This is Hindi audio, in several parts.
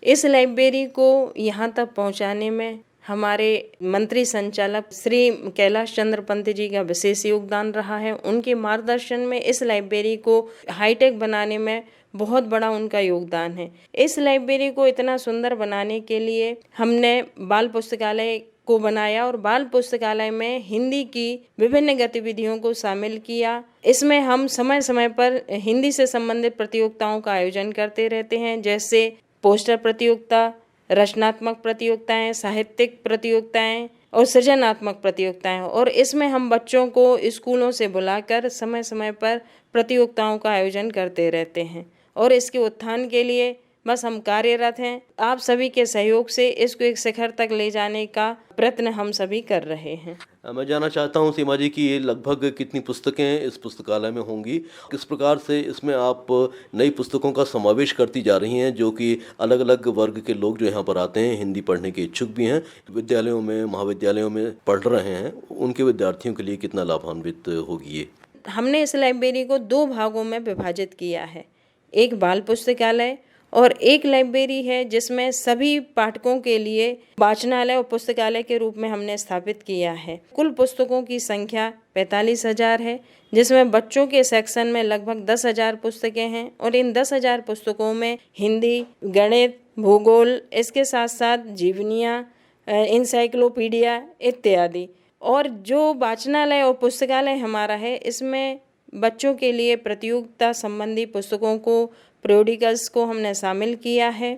इस लाइब्रेरी को यहाँ तक पहुँचाने में हमारे मंत्री संचालक श्री कैलाश चंद्र पंत जी का विशेष योगदान रहा है। उनके मार्गदर्शन में इस लाइब्रेरी को हाईटेक बनाने में बहुत बड़ा उनका योगदान है। इस लाइब्रेरी को इतना सुंदर बनाने के लिए हमने बाल पुस्तकालय को बनाया और बाल पुस्तकालय में हिंदी की विभिन्न गतिविधियों को शामिल किया। इसमें हम समय समय पर हिंदी से संबंधित प्रतियोगिताओं का आयोजन करते रहते हैं, जैसे पोस्टर प्रतियोगिता, रचनात्मक प्रतियोगिताएं, साहित्यिक प्रतियोगिताएं और सृजनात्मक प्रतियोगिताएं। और इसमें हम बच्चों को स्कूलों से बुलाकर समय समय पर प्रतियोगिताओं का आयोजन करते रहते हैं और इसके उत्थान के लिए बस हम कार्यरत हैं। आप सभी के सहयोग से इसको एक शिखर तक ले जाने का प्रयत्न हम सभी कर रहे हैं। मैं जानना चाहता हूं सीमा जी कि ये लगभग कितनी पुस्तकें इस पुस्तकालय में होंगी, किस प्रकार से इसमें आप नई पुस्तकों का समावेश करती जा रही हैं, जो कि अलग अलग वर्ग के लोग जो यहाँ पर आते हैं, हिंदी पढ़ने के इच्छुक भी हैं, विद्यालयों में महाविद्यालयों में पढ़ रहे हैं, उनके विद्यार्थियों के लिए कितना लाभान्वित होगी ये? हमने इस लाइब्रेरी को 2 भागों में विभाजित किया है। एक बाल पुस्तकालय और एक लाइब्रेरी है जिसमें सभी पाठकों के लिए वाचनालय और पुस्तकालय के रूप में हमने स्थापित किया है। कुल पुस्तकों की संख्या 45,000 है, जिसमें बच्चों के सेक्शन में लगभग 10,000 पुस्तकें हैं और इन 10,000 पुस्तकों में हिंदी, गणित, भूगोल, इसके साथ साथ जीवनियाँ, इंसाइक्लोपीडिया इत्यादि। और जो वाचनालय और पुस्तकालय हमारा है, इसमें बच्चों के लिए प्रतियोगिता संबंधी पुस्तकों को, प्रोडिकल्स को हमने शामिल किया है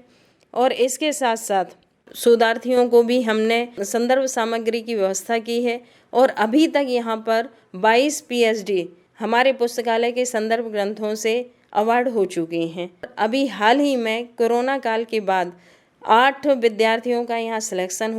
और इसके साथ साथ शोधार्थियों को भी हमने संदर्भ सामग्री की व्यवस्था की है। और अभी तक यहाँ पर 22 PhD हमारे पुस्तकालय के संदर्भ ग्रंथों से अवार्ड हो चुकी हैं। अभी हाल ही में कोरोना काल के बाद 8 विद्यार्थियों का यहाँ सिलेक्शन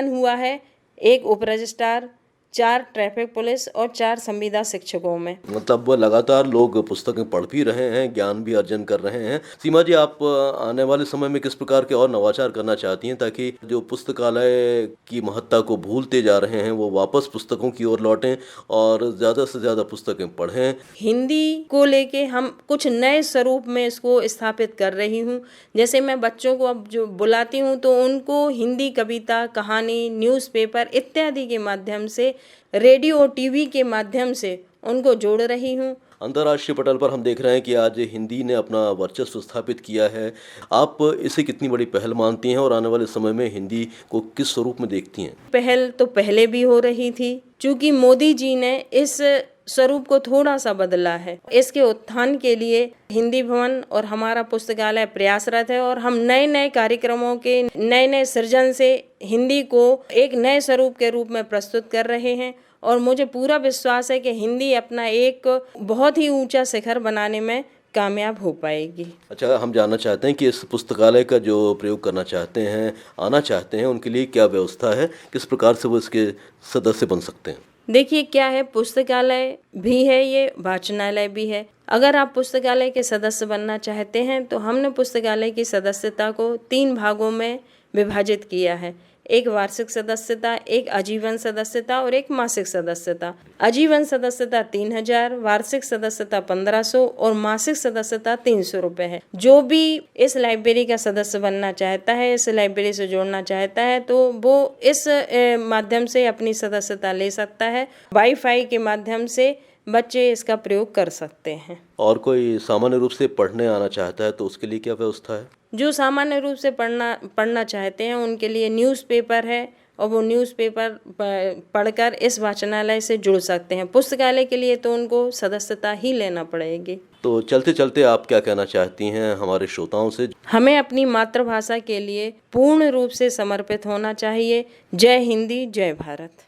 हुआ है, 1 उप रजिस्ट्रार, 4 ट्रैफिक पुलिस और 4 संविदा शिक्षकों में। मतलब लगातार लोग पुस्तकें पढ़ भी रहे हैं, ज्ञान भी अर्जन कर रहे हैं। सीमा जी, आप आने वाले समय में किस प्रकार के और नवाचार करना चाहती हैं ताकि जो पुस्तकालय की महत्ता को भूलते जा रहे हैं वो वापस पुस्तकों की ओर लौटें और ज़्यादा से ज़्यादा पुस्तकें पढ़ें? हिंदी को लेके हम कुछ नए स्वरूप में इसको स्थापित कर रही हूँ। जैसे मैं बच्चों को अब जो बुलाती हूँ तो उनको हिंदी कविता, कहानी, न्यूज़पेपर इत्यादि के माध्यम से, रेडियो और टीवी के माध्यम से उनको जोड़ रही हूँ। अंतर्राष्ट्रीय पटल पर हम देख रहे हैं कि आज हिंदी ने अपना वर्चस्व स्थापित किया है। आप इसे कितनी बड़ी पहल मानती हैं और आने वाले समय में हिंदी को किस स्वरूप में देखती हैं? पहल तो पहले भी हो रही थी, क्योंकि मोदी जी ने इस स्वरूप को थोड़ा सा बदला है। इसके उत्थान के लिए हिंदी भवन और हमारा पुस्तकालय प्रयासरत है और हम नए नए कार्यक्रमों के नए सृजन से हिंदी को एक नए स्वरूप के रूप में प्रस्तुत कर रहे हैं और मुझे पूरा विश्वास है कि हिंदी अपना एक बहुत ही ऊंचा शिखर बनाने में कामयाब हो पाएगी। अच्छा, हम जानना चाहते हैं कि इस पुस्तकालय का जो प्रयोग करना चाहते हैं, आना चाहते हैं, उनके लिए क्या व्यवस्था है, किस प्रकार से वो इसके सदस्य बन सकते हैं? देखिए क्या है, पुस्तकालय भी है, ये वाचनालय भी है। अगर आप पुस्तकालय के सदस्य बनना चाहते हैं तो हमने पुस्तकालय की सदस्यता को 3 भागों में विभाजित किया है। एक वार्षिक सदस्यता, एक आजीवन सदस्यता और एक मासिक सदस्यता। आजीवन सदस्यता 3,000, वार्षिक सदस्यता 1,500 और मासिक सदस्यता 300 रुपये है। जो भी इस लाइब्रेरी का सदस्य बनना चाहता है, इस लाइब्रेरी से जोड़ना चाहता है, तो वो इस माध्यम से अपनी सदस्यता ले सकता है। वाईफाई के माध्यम से बच्चे इसका प्रयोग कर सकते हैं। और कोई सामान्य रूप से पढ़ने आना चाहता है तो उसके लिए क्या व्यवस्था है? जो सामान्य रूप से पढ़ना चाहते हैं उनके लिए न्यूज़पेपर है और वो न्यूज़पेपर पढ़कर इस वाचनालय से जुड़ सकते हैं। पुस्तकालय के लिए तो उनको सदस्यता ही लेना पड़ेगी। तो चलते चलते आप क्या कहना चाहती हैं हमारे श्रोताओं से? हमें अपनी मातृभाषा के लिए पूर्ण रूप से समर्पित होना चाहिए। जय हिंदी, जय भारत।